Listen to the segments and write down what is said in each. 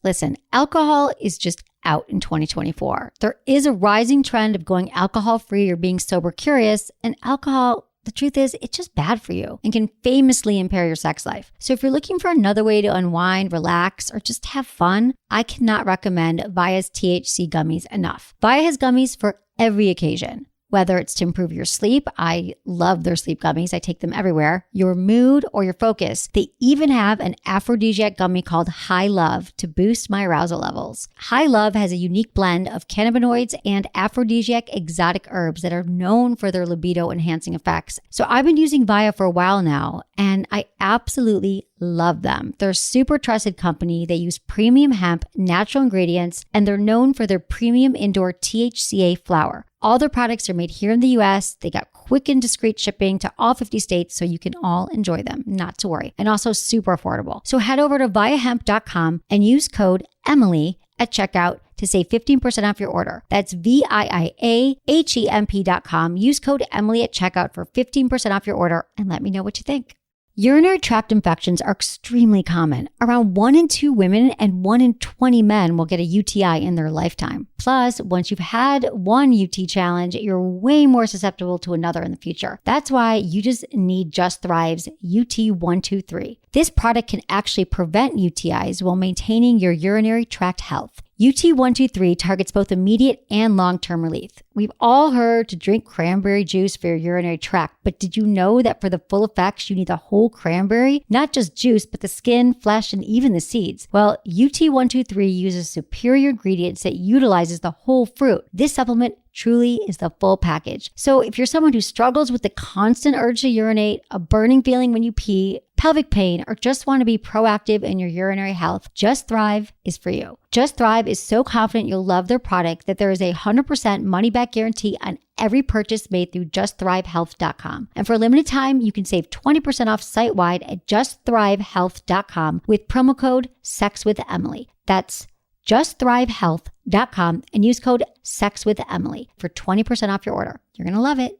Listen, alcohol is just out in 2024. There is a rising trend of going alcohol-free or being sober curious, and alcohol, the truth is, it's just bad for you and can famously impair your sex life. So if you're looking for another way to unwind, relax, or just have fun, I cannot recommend Via's THC gummies enough. Via has gummies for every occasion. Whether it's to improve your sleep, I love their sleep gummies. I take them everywhere. Your mood or your focus. They even have an aphrodisiac gummy called High Love to boost my arousal levels. High Love has a unique blend of cannabinoids and aphrodisiac exotic herbs that are known for their libido enhancing effects. So I've been using Via for a while now, and I absolutely love them. They're a super trusted company. They use premium hemp, natural ingredients, and they're known for their premium indoor THCA flower. All their products are made here in the US. They got quick and discreet shipping to all 50 states, so you can all enjoy them, not to worry. And also super affordable. So head over to viahemp.com and use code Emily at checkout to save 15% off your order. That's VIIAHEMP.com. Use code Emily at checkout for 15% off your order and let me know what you think. Urinary tract infections are extremely common. Around 1 in 2 women and 1 in 20 men will get a UTI in their lifetime. Plus, once you've had one UT challenge, you're way more susceptible to another in the future. That's why you just need Just Thrive's UT123. This product can actually prevent UTIs while maintaining your urinary tract health. UT123 targets both immediate and long-term relief. We've all heard to drink cranberry juice for your urinary tract, but did you know that for the full effects, you need the whole cranberry? Not just juice, but the skin, flesh, and even the seeds. Well, UT123 uses superior ingredients that utilizes the whole fruit. This supplement truly is the full package. So if you're someone who struggles with the constant urge to urinate, a burning feeling when you pee, pelvic pain, or just want to be proactive in your urinary health, Just Thrive is for you. Just Thrive is so confident you'll love their product that there is a 100% money-back guarantee on every purchase made through justthrivehealth.com. And for a limited time, you can save 20% off site-wide at justthrivehealth.com with promo code SEXWithEmily. That's justthrivehealth.com and use code SEXWithEmily for 20% off your order. You're going to love it.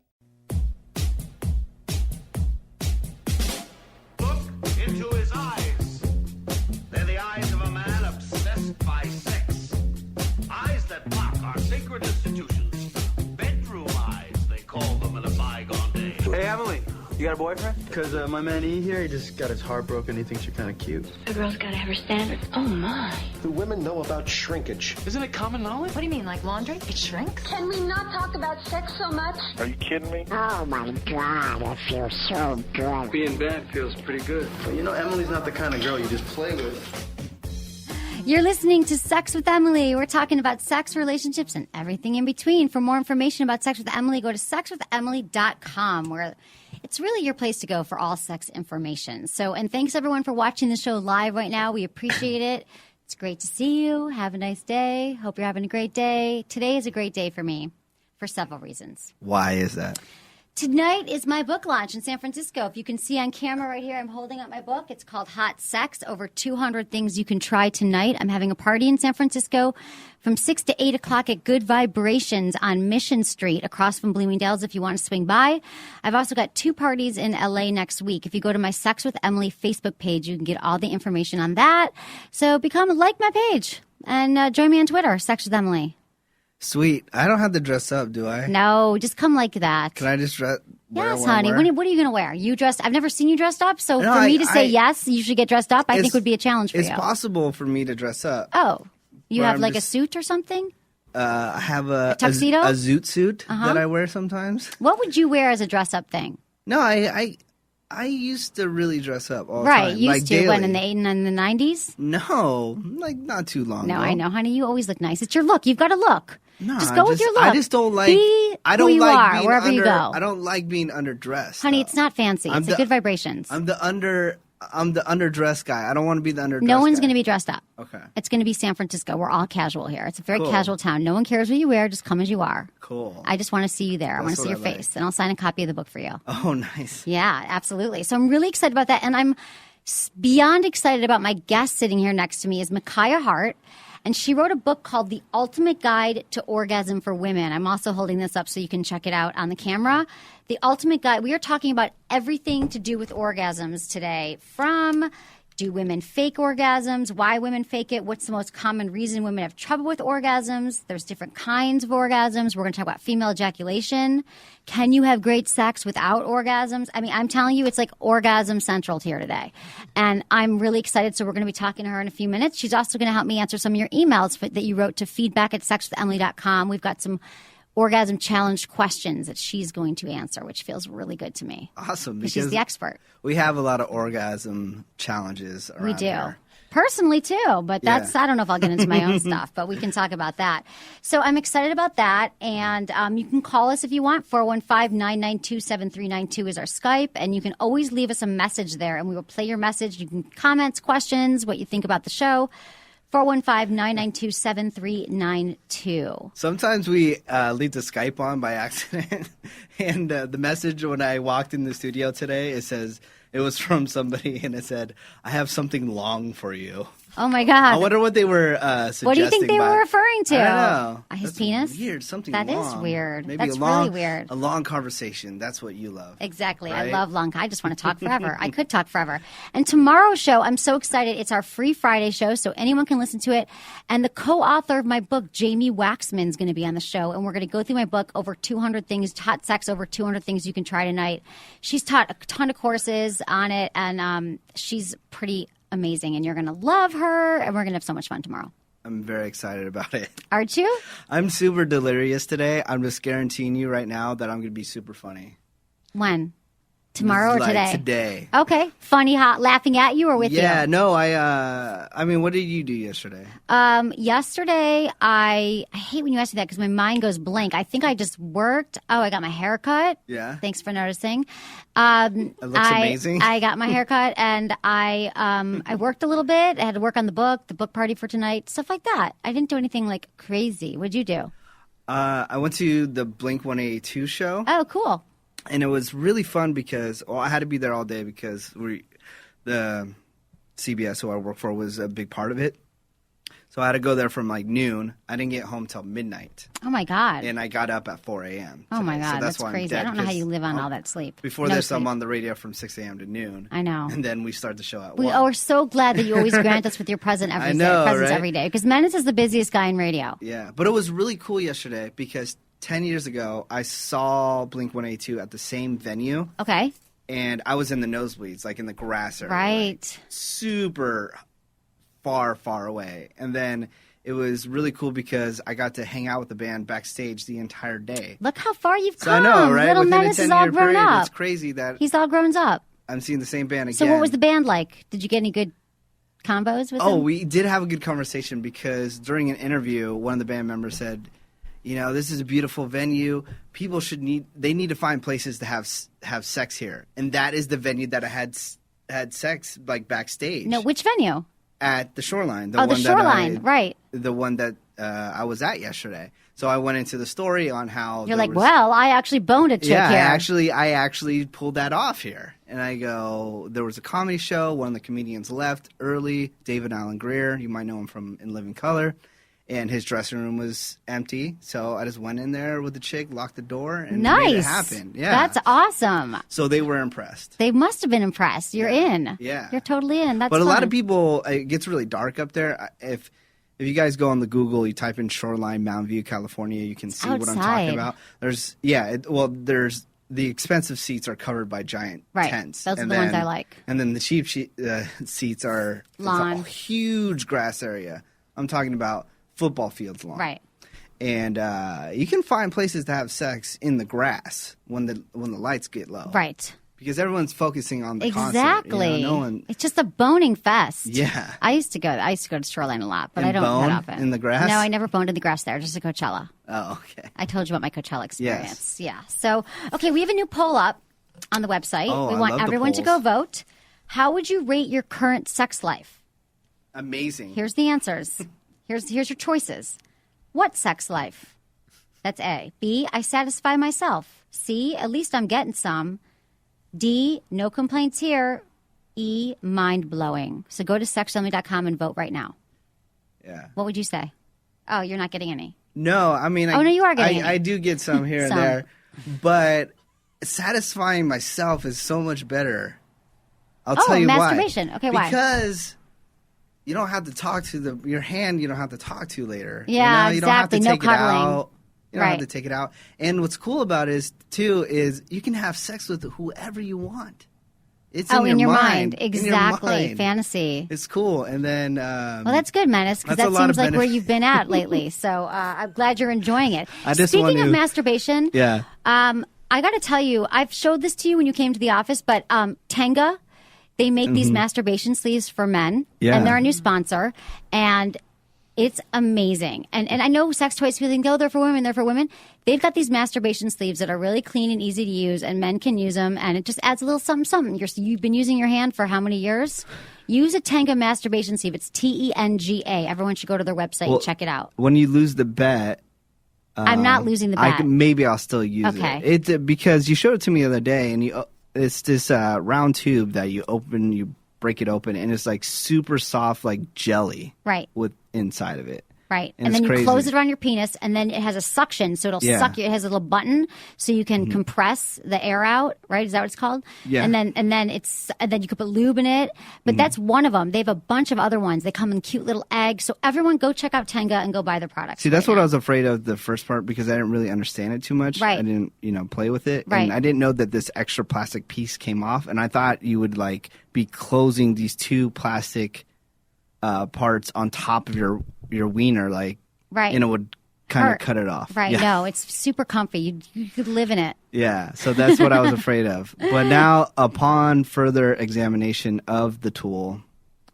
Look into his eyes. They're the eyes of a man obsessed by sex. Eyes that mock our sacred institutions. Bedroom eyes, they call them in a bygone day. Hey, Emily, you got a boyfriend? Because my man E here, he just got his heart broken. He thinks you're kind of cute. A girl's got to have her standards. Oh, my. Do women know about shrinkage? Isn't it common knowledge? What do you mean, like laundry? It shrinks? Can we not talk about sex so much? Are you kidding me? Oh my God, it feels so good. Being bad feels pretty good. But you know, Emily's not the kind of girl you just play with. You're listening to Sex with Emily. We're talking about sex, relationships, and everything in between. For more information about Sex with Emily, go to sexwithemily.com, where it's really your place to go for all sex information. So, and thanks everyone for watching the show live right now. We appreciate it. It's great to see you. Have a nice day. Hope you're having a great day. Today is a great day for me for several reasons. Why is that? Tonight is my book launch in San Francisco. If you can see on camera right here, I'm holding up my book. It's called Hot Sex, Over 200 Things You Can Try Tonight. I'm having a party in San Francisco from 6 to 8 o'clock at Good Vibrations on Mission Street across from Bloomingdale's if you want to swing by. I've also got 2 parties in LA next week. If you go to my Sex with Emily Facebook page, you can get all the information on that. So like my page and join me on Twitter, Sex with Emily. Sweet. I don't have to dress up, do I? No, just come like that. Can I just dress? Yes, honey. What are you going to wear? You dressed? I've never seen you dressed up, so for me to say yes, you should get dressed up, I think would be a challenge for you. It's possible for me to dress up. Oh, you have like a suit or something? I have a tuxedo? A zoot suit that I wear sometimes. What would you wear as a dress-up thing? No, I used to really dress up all the right, time. Used like to, daily. when, in the 80s and the 90s? No, like not too long ago. No, I know, honey. You always look nice. It's your look. You've got a look. No, just go with your look. I just don't like. Be I don't who you like are, being wherever you go. I don't like being underdressed. Honey, though. it's not fancy. It's good vibrations. I'm the underdressed guy. I don't want to be the underdressed No one's guy. going to be dressed up. Okay. It's going to be San Francisco. We're all casual here. It's a very casual town. No one cares what you wear. Just come as you are. Cool. I just want to see you there. I want to see your face. And I'll sign a copy of the book for you. Oh, nice. Yeah, absolutely. So I'm really excited about that. And I'm beyond excited about my guest sitting here next to me is Mikaya Heart. And she wrote a book called The Ultimate Guide to Orgasm for Women. I'm also holding this up so you can check it out on the camera. The Ultimate Guide. We are talking about everything to do with orgasms today, from Do women fake orgasms? Why women fake it? What's the most common reason women have trouble with orgasms? There's different kinds of orgasms. We're going to talk about female ejaculation. Can you have great sex without orgasms? I mean, I'm telling you, it's like orgasm central here today. And I'm really excited. So we're going to be talking to her in a few minutes. She's also going to help me answer some of your emails that you wrote to feedback@sexwithemily.com. We've got some orgasm challenge questions that she's going to answer, which feels really good to me. Awesome. Because she's the expert. We have a lot of orgasm challenges around We do. here. Personally, too. But that's, I don't know if I'll get into my own stuff, but we can talk about that. So I'm excited about that. And you can call us if you want. 415-992-7392 is our Skype. And you can always leave us a message there, and we will play your message. You can comments, questions, what you think about the show. 415-992-7392. Sometimes we leave the Skype on by accident. And the message when I walked in the studio today, it says, it was from somebody, and it said, I have something long for you. Oh, my God. I wonder what they were suggesting. What do you think they were referring to? I don't know. His That's penis? Weird. Something That long. is weird. Maybe That's a long, really weird. A long conversation. That's what you love. Exactly. Right? I love long. I just want to talk forever. I could talk forever. And tomorrow's show, I'm so excited. It's our free Friday show, so anyone can listen to it. And the co-author of my book, Jamie Waxman, is going to be on the show. And we're going to go through my book, over 200 things, hot sex, over 200 things you can try tonight. She's taught a ton of courses on it, and she's pretty amazing. And you're going to love her, and we're going to have so much fun tomorrow. I'm very excited about it. Aren't you? I'm super delirious today. I'm just guaranteeing you right now that I'm going to be super funny. When? Tomorrow or Like today? Today. Okay. Funny, hot, laughing at you or with you? Yeah, no, I mean, what did you do yesterday? Yesterday, I hate when you ask me that because my mind goes blank. I think I just worked. Oh, I got my hair cut. Yeah. Thanks for noticing. It looks amazing. I got my hair cut, and I worked a little bit. I had to work on the book party for tonight, stuff like that. I didn't do anything like crazy. What'd you do? I went to the Blink-182 show. Oh, cool. And it was really fun because, I had to be there all day because the CBS who I work for was a big part of it. So I had to go there from like noon. I didn't get home till midnight. Oh, my God. And I got up at 4 a.m. Oh, my today. God. So that's why I'm crazy. dead, I don't know how because you live on all that sleep. Before No this, sleep. I'm on the radio from 6 a.m. to noon. I know. And then we start the show at 1. We're so glad that you always grant us with your presence I know, right? every day. Because Menace is the busiest guy in radio. Yeah. But it was really cool yesterday because 10 years ago, I saw Blink-182 at the same venue. Okay. And I was in the nosebleeds, like in the grass area. Right. Like super far away. And then it was really cool because I got to hang out with the band backstage the entire day. Look how far you've So come. I know, right? Little Within Menace a is all 10-year grown period, up. it's crazy that He's all grown up. I'm seeing the same band again. So what was the band like? Did you get any good combos with them? We did have a good conversation because during an interview, one of the band members said, this is a beautiful venue. People they need to find places to have sex here. And that is the venue that I had sex like backstage. No, which venue? At the Shoreline. The Shoreline, right. The one that I was at yesterday. So I went into the story on how You're like, I actually boned a chick yeah, here. I actually pulled that off here. And I go, there was a comedy show. One of the comedians left early, David Allen Greer. You might know him from In Living Color. And his dressing room was empty. So I just went in there with the chick, locked the door, and made it happen. Yeah. That's awesome. So they were impressed. They must have been impressed. You're in. Yeah. You're totally in. That's But a fun. lot of people, it gets really dark up there. If you guys go on the Google, you type in Shoreline, Mountain View, California, you can see what I'm talking about. There's the expensive seats are covered by giant tents. Those are the ones I like. And then the cheap seats are lawn. It's a huge grass area. I'm talking about football fields long. Right. And you can find places to have sex in the grass when the lights get low. Right. Because everyone's focusing on the concert. Exactly. No one. It's just a boning fest. Yeah. I used to go to Shoreline a lot, but And I don't bone that often. in the grass? No, I never boned in the grass there, just at Coachella. Oh, okay. I told you about my Coachella experience. Yes. Yeah. So, okay, we have a new poll up on the website. Oh, we I want love the everyone to polls. go vote. How would you rate your current sex life? Amazing. Here's the answers. Here's your choices. What sex life? That's A. B, I satisfy myself. C, at least I'm getting some. D, no complaints here. E, mind-blowing. So go to sexwithemily.com and vote right now. Yeah. What would you say? Oh, you're not getting any. No, I mean, no, you are getting I do get some here and Some. there, but satisfying myself is so much better. I'll tell you masturbation. why. Okay, why? Because you don't have to talk to your hand. You don't have to talk to later. Yeah, you don't have to exactly. No take cuddling. it out. You don't Right. have to take it out. And what's cool about it is you can have sex with whoever you want. It's in your mind. Exactly. In your mind. Fantasy. It's cool. And then Well, that's good, Menace, because that's that a lot seems of like where benefit. you've been at lately. So I'm glad you're enjoying it. I just Speaking want of to- masturbation, yeah. I got to tell you, I've showed this to you when you came to the office, but Tenga, they make these masturbation sleeves for men, Yeah. and they're a new sponsor, and it's amazing. And I know sex toys people think, oh, they're for women, they're for women. They've got these masturbation sleeves that are really clean and easy to use, and men can use them, and it just adds a little something, something. You've been using your hand for how many years? Use a Tenga masturbation sleeve. It's Tenga. Everyone should go to their website and check it out. When you lose the bet, I'm not losing the bet. maybe I'll still use Okay. it. Because you showed it to me the other day, and it's this round tube that you break it open, and it's like super soft, like jelly, Right. with inside of it. Right. And And it's then you crazy. close it around your penis, and then it has a suction, so it'll Yeah. suck you. It has a little button, so you can compress the air out, right? Is that what it's called? Yeah. And then you could put lube in it. But that's one of them. They have a bunch of other ones. They come in cute little eggs. So everyone go check out Tenga and go buy their products. See, that's right what now. I was afraid of the first part because I didn't really understand it too much. Right. I didn't, play with it. Right. And I didn't know that this extra plastic piece came off. And I thought you would be closing these two plastic parts on top of your wiener, Right. and it would kind of Hurt. cut it off. Right. Yeah. No, it's super comfy. You could live in it. Yeah. So that's what I was afraid of. But now, upon further examination of the tool,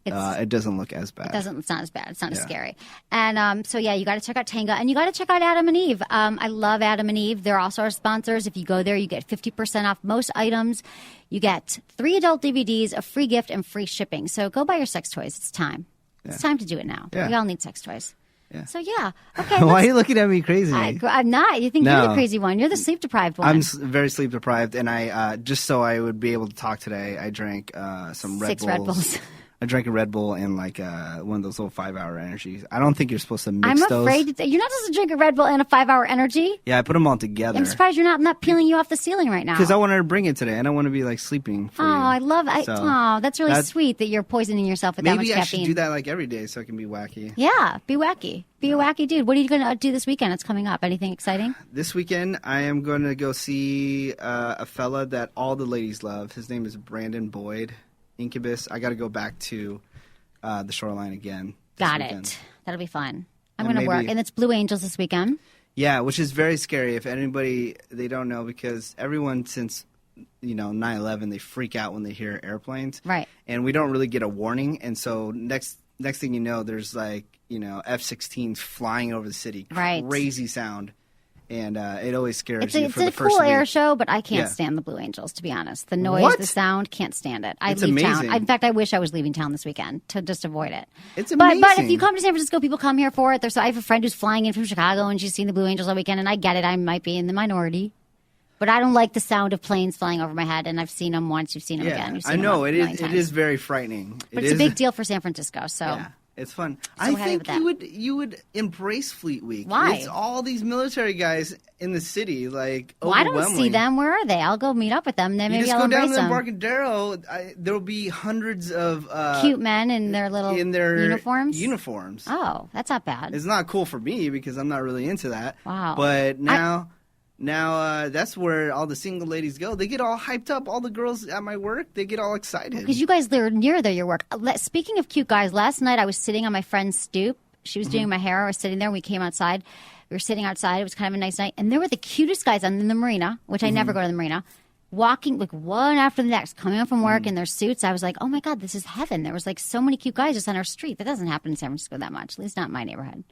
it doesn't look as bad. It's not as bad. It's not as scary. And so, you got to check out Tenga. And you got to check out Adam and Eve. I love Adam and Eve. They're also our sponsors. If you go there, you get 50% off most items. You get 3 adult DVDs, a free gift, and free shipping. So go buy your sex toys. It's time. It's time to do it now. Yeah. We all need sex toys. Yeah. So, okay. Why are you looking at me crazy? I'm not. You think you're No. the crazy one. You're the sleep deprived one. I'm very sleep deprived, and I just so I would be able to talk today, I drank some Red 6 Bulls. Red Bulls. I drank a Red Bull and one of those little 5-hour energies. I don't think you're supposed to mix I'm those. afraid you're not supposed to drink a Red Bull and a 5-hour energy. Yeah, I put them all together. I'm surprised you're not peeling you off the ceiling right now. Because I wanted to bring it today. I don't want to be sleeping for Oh, you. I love it. So, That's really sweet that you're poisoning yourself with that much maybe caffeine. I should do that every day so I can be wacky. Yeah, be wacky. Be a wacky dude. What are you going to do this weekend? It's coming up. Anything exciting? This weekend, I am going to go see a fella that all the ladies love. His name is Brandon Boyd, Incubus. I got to go back to the Shoreline again. this Got weekend. it. That'll be fun. I'm And going to work. maybe- And it's Blue Angels this weekend. Yeah, which is very scary if anybody, they don't know, because everyone since 9/11, they freak out when they hear airplanes. Right. And we don't really get a warning. And so next thing you know, there's F-16s flying over the city. Right. Crazy sound. And it always scares It's you a for the first cool week. air show, but I can't Yeah. stand the Blue Angels, to be honest. The noise, What? the sound, can't stand it. I It's leave town. amazing. In fact, I wish I was leaving town this weekend to just avoid it. It's But if amazing. you come to San Francisco, people come here for it. I have a friend who's flying in from Chicago, and she's seen the Blue Angels all weekend, and I get it. I might be in the minority. But I don't like the sound of planes flying over my head, and I've seen them once. You've seen them again. You've seen I know. them It a million is. times. It is very frightening. But it's a big deal for San Francisco, so... Yeah. It's fun. So I happy think with that. you would embrace Fleet Week. Why? It's all these military guys in the city, Well, I don't see overwhelmingly. them. Where are they? I'll go meet up with them. Then You maybe just I'll go down embrace to the them. Embarcadero. There will be hundreds of Cute men in their little in their uniforms. Uniforms. Oh, that's not bad. It's not cool for me because I'm not really into that. Wow. But now that's where all the single ladies go. They get all hyped up. All the girls at my work, they get all excited. Because you guys live near your work. Speaking of cute guys, last night I was sitting on my friend's stoop. She was doing my hair. I was sitting there. We came outside. We were sitting outside. It was kind of a nice night. And there were the cutest guys in the marina, which I never go to the marina, walking one after the next, coming up from work in their suits. I was like, oh, my God, this is heaven. There was so many cute guys just on our street. That doesn't happen in San Francisco that much, at least not in my neighborhood.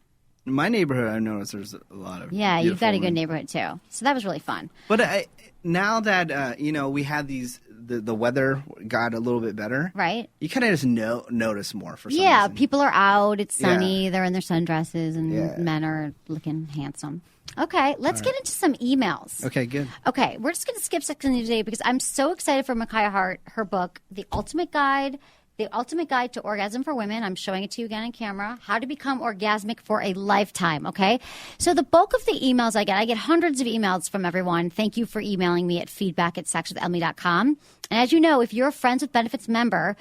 In my neighborhood, I noticed there's a lot of Yeah, you've got a beautiful good women. neighborhood, too. So that was really fun. But now that we had the weather got a little bit better, Right? you kind of just notice more for some Yeah, reason. people are out. It's sunny. Yeah. They're in their sundresses, and Yeah. men are looking handsome. Okay, let's get into some emails. Okay, good. Okay, we're just going to skip sex today because I'm so excited for Mikaya Heart, her book, The Ultimate Guide The Ultimate Guide to Orgasm for Women. I'm showing it to you again on camera. How to become orgasmic for a lifetime, okay? So the bulk of the emails I get hundreds of emails from everyone. Thank you for emailing me at feedback@sexwithemily.com. And as you know, if you're a Friends with Benefits member,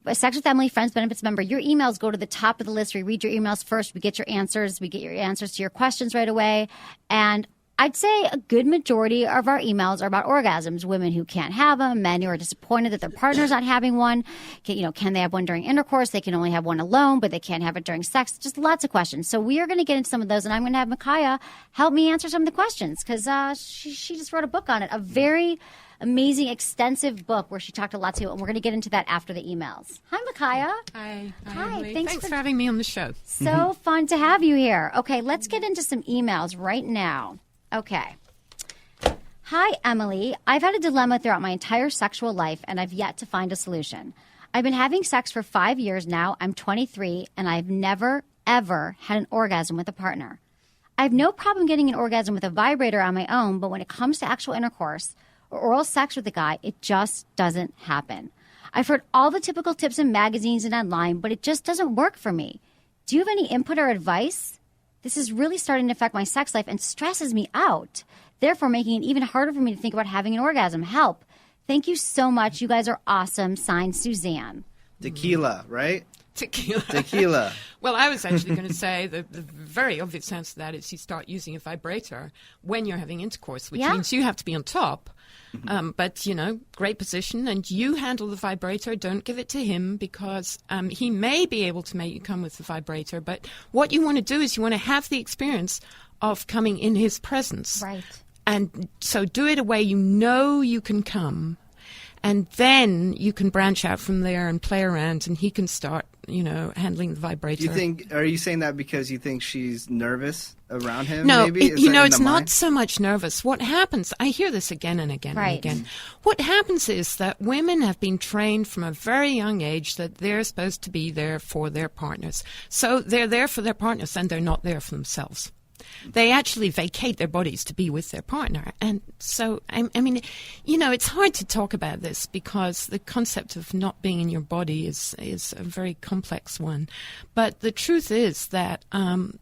a Sex with Emily Friends Benefits member, your emails go to the top of the list. We read your emails first. We get your answers. We get your answers to your questions right away. And I'd say a good majority of our emails are about orgasms, women who can't have them, men who are disappointed that their partner's not having one. Can they have one during intercourse? They can only have one alone, but they can't have it during sex. Just lots of questions. So we are going to get into some of those, and I'm going to have Mikaya help me answer some of the questions because she just wrote a book on it, a very amazing, extensive book where she talked a lot to you, and we're going to get into that after the emails. Hi, Mikaya. Hi. Hi. Thanks for having me on the show. So fun to have you here. Okay, let's get into some emails right now. Okay. Hi, Emily. I've had a dilemma throughout my entire sexual life, and I've yet to find a solution. I've been having sex for 5 years now. I'm 23, and I've never, ever had an orgasm with a partner. I have no problem getting an orgasm with a vibrator on my own, but when it comes to actual intercourse or oral sex with a guy, it just doesn't happen. I've heard all the typical tips in magazines and online, but it just doesn't work for me. Do you have any input or advice? This is really starting to affect my sex life and stresses me out, therefore making it even harder for me to think about having an orgasm. Help. Thank you so much. You guys are awesome. Signed, Suzanne. Tequila, right? Tequila. Well, I was actually going to say the very obvious answer to that is you start using a vibrator when you're having intercourse, which means you have to be on top. But, great position. And you handle the vibrator. Don't give it to him because he may be able to make you come with the vibrator. But what you want to do is you want to have the experience of coming in his presence. Right. And so do it a way you know you can come. And then you can branch out from there and play around, and he can start, handling the vibrator. Are you saying that because you think she's nervous around him? No, maybe? It's not so much nervous. What happens, I hear this again and again and again. What happens is that women have been trained from a very young age that they're supposed to be there for their partners. So they're there for their partners and they're not there for themselves. They actually vacate their bodies to be with their partner. And so, it's hard to talk about this because the concept of not being in your body is a very complex one. But the truth is that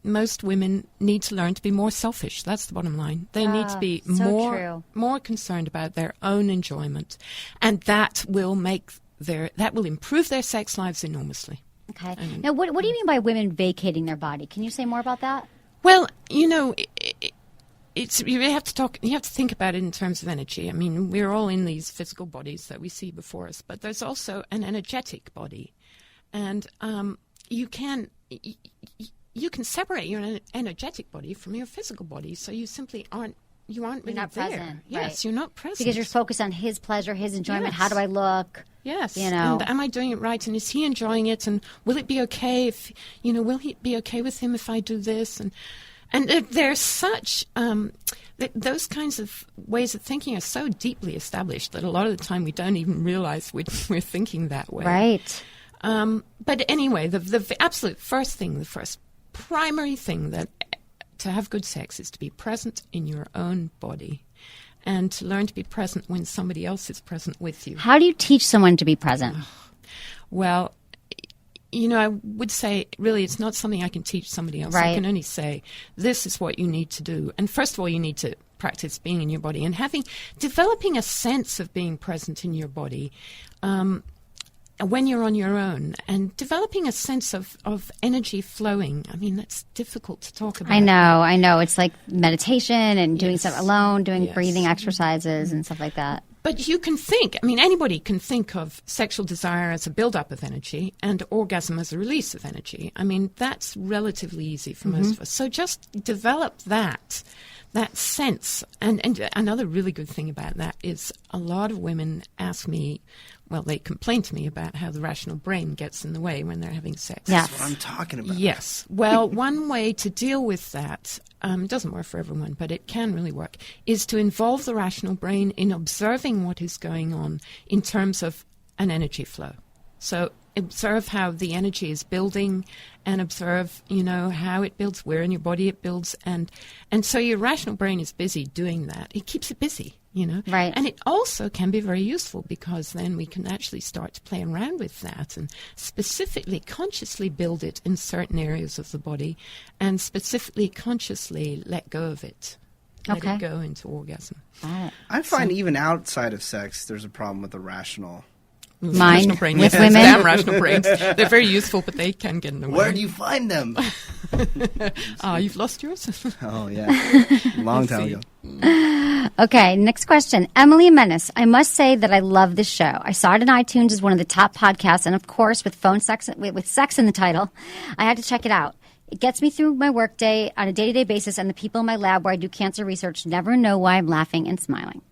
most women need to learn to be more selfish. That's the bottom line. They need to be more concerned about their own enjoyment. And that will improve their sex lives enormously. Okay. Now, what do you mean by women vacating their body? Can you say more about that? Well, it's you have to think about it in terms of energy. I mean, we're all in these physical bodies that we see before us, but there's also an energetic body, and you can separate your energetic body from your physical body. So you simply aren't really not there. Present. Yes, right. You're not present because you're focused on his pleasure, his enjoyment. Yes. How do I look? Yes. And am I doing it right? And is he enjoying it? And will it be okay if, will he be okay with him if I do this? And there's such, those kinds of ways of thinking are so deeply established that a lot of the time we don't even realize we're thinking that way. Right. But anyway, the absolute first thing, the first primary thing that to have good sex is to be present in your own body. And to learn to be present when somebody else is present with you. How do you teach someone to be present? Well, I would say, really, it's not something I can teach somebody else. Right. I can only say, this is what you need to do. And first of all, you need to practice being in your body and developing a sense of being present in your body when you're on your own, and developing a sense of energy flowing. I mean, that's difficult to talk about. I know. It's like meditation and doing stuff alone, doing breathing exercises and stuff like that. But you can think, anybody can think of sexual desire as a build-up of energy and orgasm as a release of energy. That's relatively easy for most of us. So just develop that sense. And another really good thing about that is a lot of women ask me, they complain to me about how the rational brain gets in the way when they're having sex. Yes. That's what I'm talking about. Yes. Well, one way to deal with that, it doesn't work for everyone, but it can really work, is to involve the rational brain in observing what is going on in terms of an energy flow. So observe how the energy is building, and observe, how it builds, where in your body it builds. And so your rational brain is busy doing that. It keeps it busy, Right. And it also can be very useful because then we can actually start to play around with that and specifically consciously build it in certain areas of the body and specifically consciously let go of it. Let it go into orgasm. I find even outside of sex, there's a problem with the rational Rational brain, with yes, women. Damn rational brains. They're very useful, but they can get in the way. Where do you find them? You've lost yours? Oh, yeah. Long time ago. Okay, next question. Emily Menace. I must say that I love this show. I saw it on iTunes as one of the top podcasts, and of course, with sex in the title, I had to check it out. It gets me through my workday on a day-to-day basis, and the people in my lab where I do cancer research never know why I'm laughing and smiling.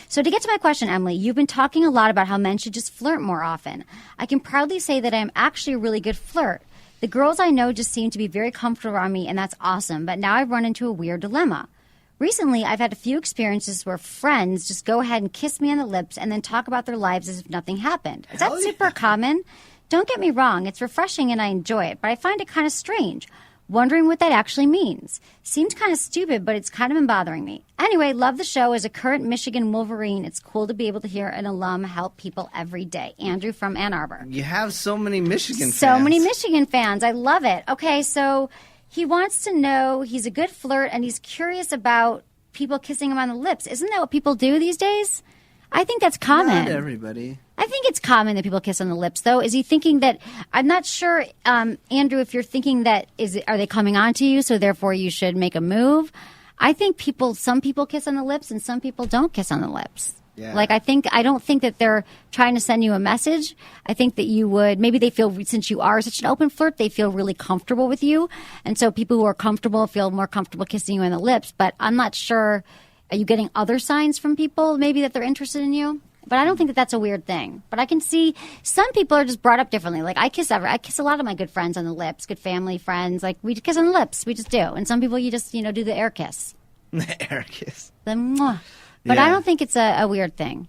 So to get to my question, Emily, you've been talking a lot about how men should just flirt more often. I can proudly say that I am actually a really good flirt. The girls I know just seem to be very comfortable around me, and that's awesome. But now I've run into a weird dilemma. Recently, I've had a few experiences where friends just go ahead and kiss me on the lips and then talk about their lives as if nothing happened. Is that super common? Don't get me wrong. It's refreshing and I enjoy it, but I find it kind of strange. Wondering what that actually means. Seems kind of stupid, but it's kind of been bothering me. Anyway, love the show. As a current Michigan Wolverine, it's cool to be able to hear an alum help people every day. Andrew from Ann Arbor. You have so many Michigan fans. So many Michigan fans. I love it. Okay, so he wants to know, he's a good flirt, and he's curious about people kissing him on the lips. Isn't that what people do these days? I think that's common. Not everybody. I think it's common that people kiss on the lips, though. Is he thinking that, I'm not sure, Andrew, if you're thinking that, are they coming on to you, so therefore you should make a move? I think some people kiss on the lips and some people don't kiss on the lips. Yeah. Like, I don't think that they're trying to send you a message. I think that you would, maybe they feel, since you are such an open flirt, they feel really comfortable with you. And so people who are comfortable feel more comfortable kissing you on the lips. But I'm not sure, are you getting other signs from people maybe that they're interested in you? But I don't think that that's a weird thing. But I can see some people are just brought up differently. Like I kiss a lot of my good friends on the lips, good family friends. Like we kiss on the lips, we just do. And some people you just do the air kiss. The air kiss. The mwah. But Yeah. I don't think it's a weird thing.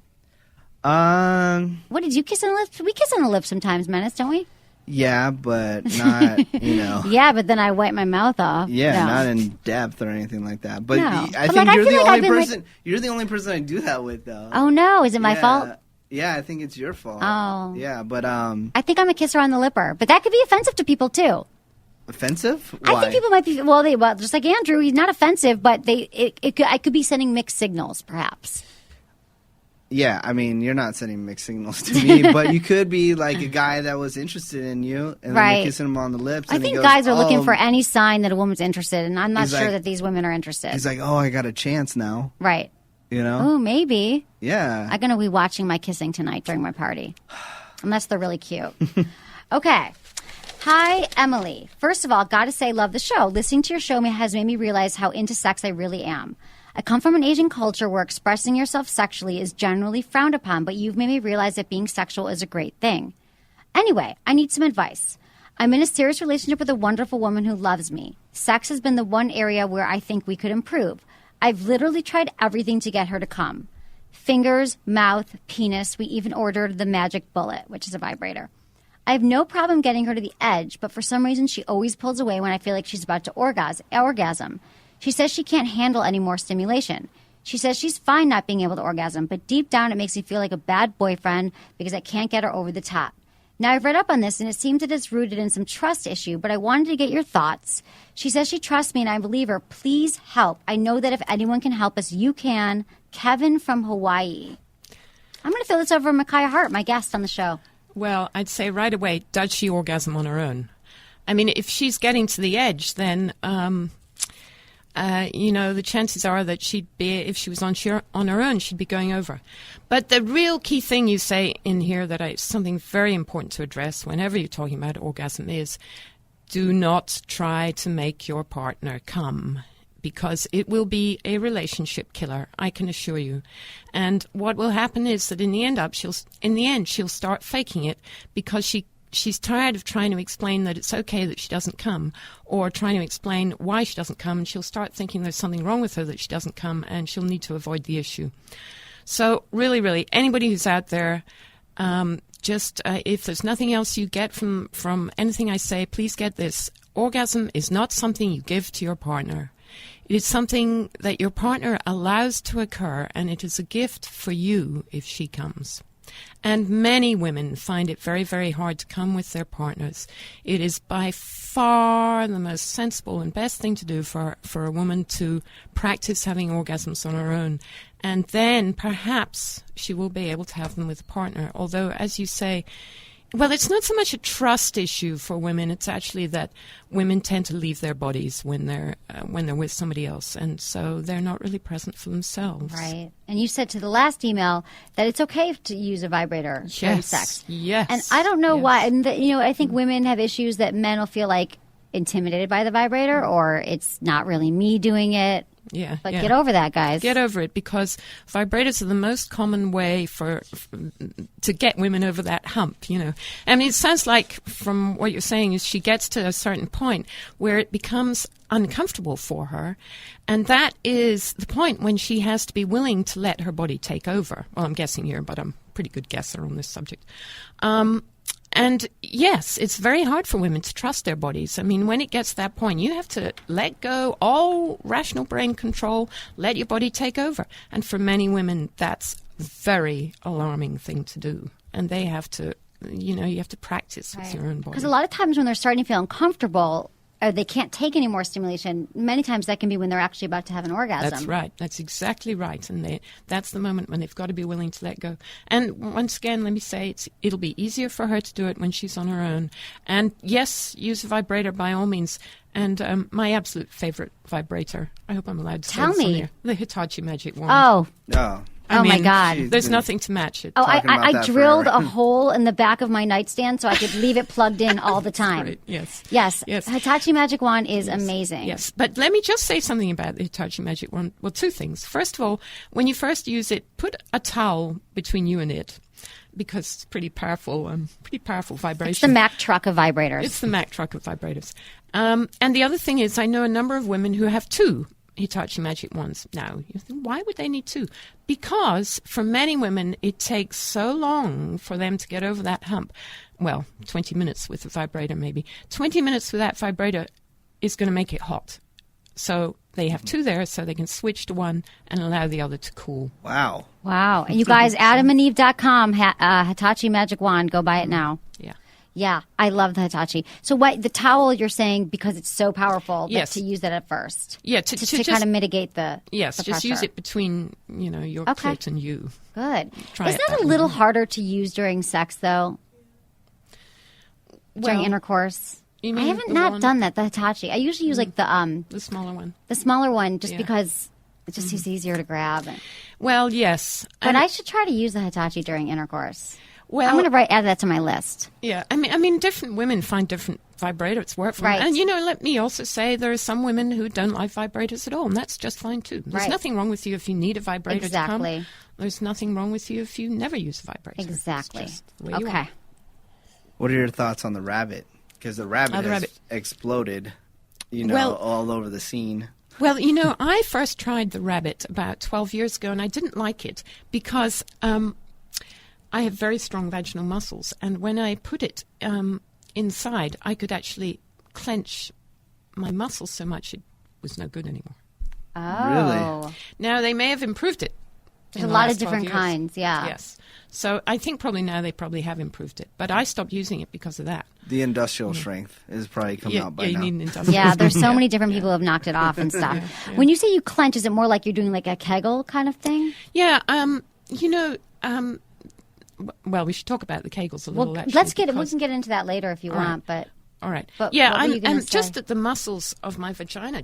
What did you kiss on the lips? We kiss on the lips sometimes, Menace, don't we? Yeah, but not, Yeah, but then I wipe my mouth off. Yeah, No. not in depth or anything like that. But No. I But, think like, I you're feel the like only I've been, person. You're the only person I do that with, though. Oh no, is it my fault? Yeah, I think it's your fault. Oh. Yeah, but I think I'm a kisser on the lipper, but that could be offensive to people too. offensive? Why? I think people might be well, just like Andrew, he's not offensive, but I could be sending mixed signals, perhaps. Yeah, I mean, you're not sending mixed signals to me, but you could be like a guy that was interested in you, and then Right. you're kissing him on the lips. I and he think goes, guys are looking "Oh." for any sign that a woman's interested, and I'm not He's sure like- that these women are interested. He's like, "Oh, I got a chance now." Right. Oh, maybe. yeah. I'm going to be watching my kissing tonight during my party. Unless they're really cute. Okay. Hi, Emily. First of all, gotta say, love the show. Listening to your show has made me realize how into sex I really am. I come from an Asian culture where expressing yourself sexually is generally frowned upon, but you've made me realize that being sexual is a great thing. Anyway, I need some advice. I'm in a serious relationship with a wonderful woman who loves me. Sex has been the one area where I think we could improve. I've literally tried everything to get her to come. Fingers, mouth, penis. We even ordered the magic bullet, which is a vibrator. I have no problem getting her to the edge, but for some reason she always pulls away when I feel like she's about to orgasm. She says she can't handle any more stimulation. She says she's fine not being able to orgasm, but deep down it makes me feel like a bad boyfriend because I can't get her over the top. Now, I've read up on this, and it seems that it's rooted in some trust issue, but I wanted to get your thoughts. She says she trusts me, and I believe her. Please help. I know that if anyone can help us, you can. Kevin from Hawaii. I'm going to throw this over to Mikaya Heart, my guest on the show. Well, I'd say right away, does she orgasm on her own? I mean, if she's getting to the edge, then, the chances are that she'd be, if she was on her own, she'd be going over. But the real key thing you say in here that is something very important to address whenever you're talking about orgasm is do not try to make your partner come, because it will be a relationship killer, I can assure you. And what will happen is that in the end she'll start faking it because she's tired of trying to explain that it's okay that she doesn't come, or trying to explain why she doesn't come, and she'll start thinking there's something wrong with her that she doesn't come, and she'll need to avoid the issue. So really, really, anybody who's out there, If there's nothing else you get from anything I say, please get this. Orgasm is not something you give to your partner. It is something that your partner allows to occur, and it is a gift for you if she comes. And many women find it very, very hard to come with their partners. It is by far the most sensible and best thing to do for a woman to practice having orgasms on her own. And then perhaps she will be able to have them with a partner. Although, as you say, well, it's not so much a trust issue for women. It's actually that women tend to leave their bodies when they're with somebody else, and so they're not really present for themselves. Right. And you said to the last email that it's okay to use a vibrator during sex. Yes. And I don't know why. And I think women have issues that men will feel like intimidated by the vibrator, or it's not really me doing it. Yeah, but get over that, guys. Get over it, because vibrators are the most common way to get women over that hump, I mean, it sounds like from what you're saying is she gets to a certain point where it becomes uncomfortable for her, and that is the point when she has to be willing to let her body take over. Well, I'm guessing here, but I'm a pretty good guesser on this subject. And yes, it's very hard for women to trust their bodies. I mean, when it gets to that point, you have to let go all rational brain control, let your body take over. And for many women, that's a very alarming thing to do. And they have to, you have to practice with your own body. Because a lot of times when they're starting to feel uncomfortable, or they can't take any more stimulation, many times that can be when they're actually about to have an orgasm. That's right. That's exactly right. And that's the moment when they've got to be willing to let go. And once again, let me say, it'll be easier for her to do it when she's on her own. And yes, use a vibrator by all means. And my absolute favorite vibrator, I hope I'm allowed to say this on here, the Hitachi Magic Wand. Oh. I mean, my God. There's nothing to match it. Oh, I drilled a hole in the back of my nightstand so I could leave it plugged in all the time. Right. Yes. Yes. Hitachi Magic Wand is amazing. Yes. But let me just say something about the Hitachi Magic Wand. Well, two things. First of all, when you first use it, put a towel between you and it, because it's pretty powerful vibration. It's the Mack truck of vibrators. It's the Mack truck of vibrators. And the other thing is, I know a number of women who have two Hitachi Magic Wands. Now, you think, why would they need two? Because for many women, it takes so long for them to get over that hump. Well, 20 minutes with a vibrator, maybe. 20 minutes with that vibrator is going to make it hot. So they have two there so they can switch to one and allow the other to cool. Wow. And you guys, adamandeve.com, Hitachi Magic Wand. Go buy it now. Yeah, I love the Hitachi. So the towel you're saying, because it's so powerful, to use that at first. Yeah, to kind of mitigate the Yes, the just pressure. use it between, your clit and you. Good. Try Isn't it that a little harder to use during sex, though? During intercourse? I haven't done that, the Hitachi. I usually use like the smaller one. The smaller one, just because it just is easier to grab. Well, yes. But I should try to use the Hitachi during intercourse. Well, I'm going to add that to my list. Yeah, I mean, different women find different vibrators work for them. And, let me also say there are some women who don't like vibrators at all, and that's just fine, too. There's nothing wrong with you if you need a vibrator to come. There's nothing wrong with you if you never use a vibrator. Exactly. It's just the way you are. What are your thoughts on the rabbit? Because the rabbit has exploded, all over the scene. Well, I first tried the rabbit about 12 years ago, and I didn't like it because I have very strong vaginal muscles, and when I put it inside, I could actually clench my muscles so much it was no good anymore. Oh. Really? Now, they may have improved it. There's a lot of different kinds, yeah. Yes. So I think probably now they probably have improved it, but I stopped using it because of that. The industrial strength is probably coming out by now. You need an industrial Yeah, there's so many different people who have knocked it off and stuff. When you say you clench, is it more like you're doing like a Kegel kind of thing? Yeah, well, we should talk about the Kegels a little. Actually, we can get into that later if you want. But all right, but yeah, I'm just that the muscles of my vagina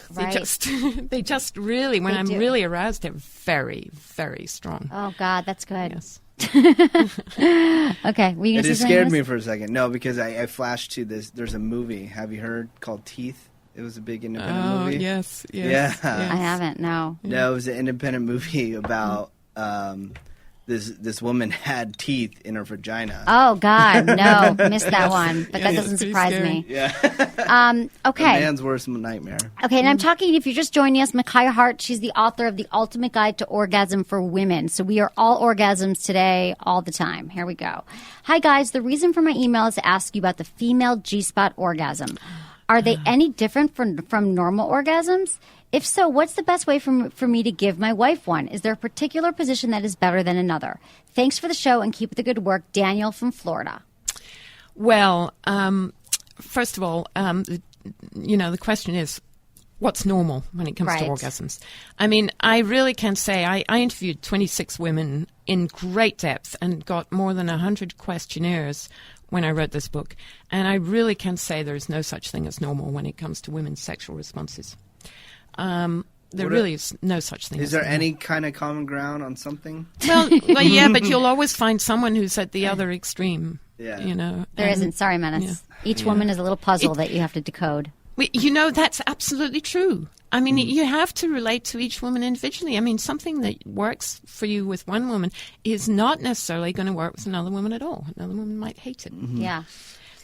they just really, when I'm really aroused, they're very, very strong. Oh God, that's good. Yes. Okay, it just scared me for a second. No, because I flashed to this. There's a movie. Have you heard called Teeth? It was a big independent movie. Yes. Yeah. I haven't. No. No, it was an independent movie about this woman had teeth in her vagina. Oh, God, no. Missed that one. But that doesn't surprise me. Yeah. Okay. A man's worst nightmare. Okay, and I'm talking, if you're just joining us, Mikaya Heart, she's the author of The Ultimate Guide to Orgasm for Women. So we are all orgasms today, all the time. Here we go. Hi, guys. The reason for my email is to ask you about the female G-spot orgasm. Are they any different from normal orgasms? If so, what's the best way for me to give my wife one? Is there a particular position that is better than another? Thanks for the show and keep up the good work. Daniel from Florida. Well, first of all, the question is, what's normal when it comes to orgasms? I mean, I really can say I interviewed 26 women in great depth and got more than 100 questionnaires when I wrote this book. And I really can say there is no such thing as normal when it comes to women's sexual responses. There really is no such thing. Is there any kind of common ground on something? Well, yeah, but you'll always find someone who's at the other extreme. Yeah. There isn't. Sorry, Menace. Yeah. Each woman is a little puzzle that you have to decode. That's absolutely true. I mean, you have to relate to each woman individually. I mean, something that works for you with one woman is not necessarily going to work with another woman at all. Another woman might hate it. Mm-hmm. Yeah.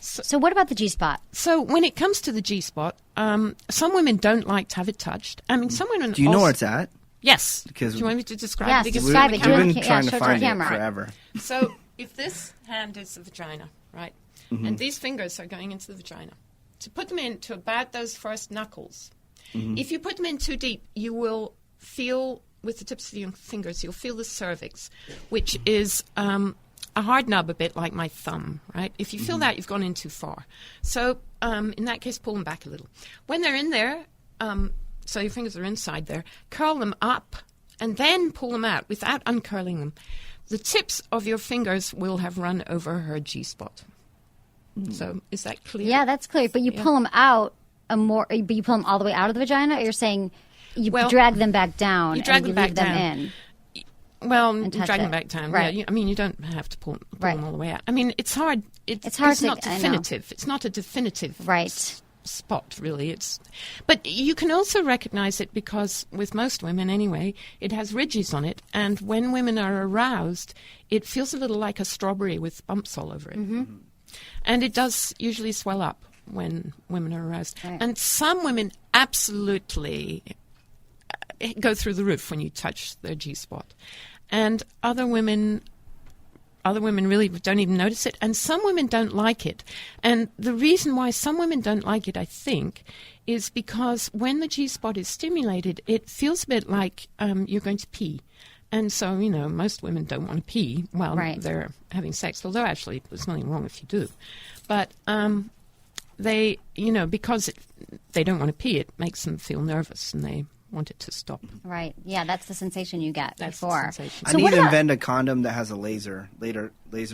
So what about the G-spot? So when it comes to the G-spot, some women don't like to have it touched. I mean, some women... Do you know where it's at? Yes. Because do you want me to describe yes, it? describe it. We've been trying to find it forever. So if this hand is the vagina, right, and these fingers are going into the vagina, to put them into about those first knuckles, if you put them in too deep, you will feel, with the tips of your fingers, you'll feel the cervix, which is... a hard nub, a bit like my thumb, right? If you feel that, you've gone in too far. So in that case, pull them back a little. When they're in there, so your fingers are inside there, curl them up and then pull them out without uncurling them. The tips of your fingers will have run over her G-spot. So is that clear? Yeah, that's clear. But you pull them out but you pull them all the way out of the vagina, or you're saying you drag them back down and you leave them in? Well, drag them back down. Right. Yeah, you don't have to pull them all the way out. I mean, it's hard. It's not definitive. It's not a definitive spot, really. But you can also recognize it because, with most women anyway, it has ridges on it. And when women are aroused, it feels a little like a strawberry with bumps all over it. Mm-hmm. And it does usually swell up when women are aroused. Right. And some women absolutely go through the roof when you touch their G-spot. And other women really don't even notice it. And some women don't like it. And the reason why some women don't like it, I think, is because when the G-spot is stimulated, it feels a bit like you're going to pee. And so, most women don't want to pee while they're having sex, although actually there's nothing wrong if you do. But they, because they don't want to pee, it makes them feel nervous and they want it to stop. Right. Yeah, that's the sensation you get before. So I need to invent a condom that has a laser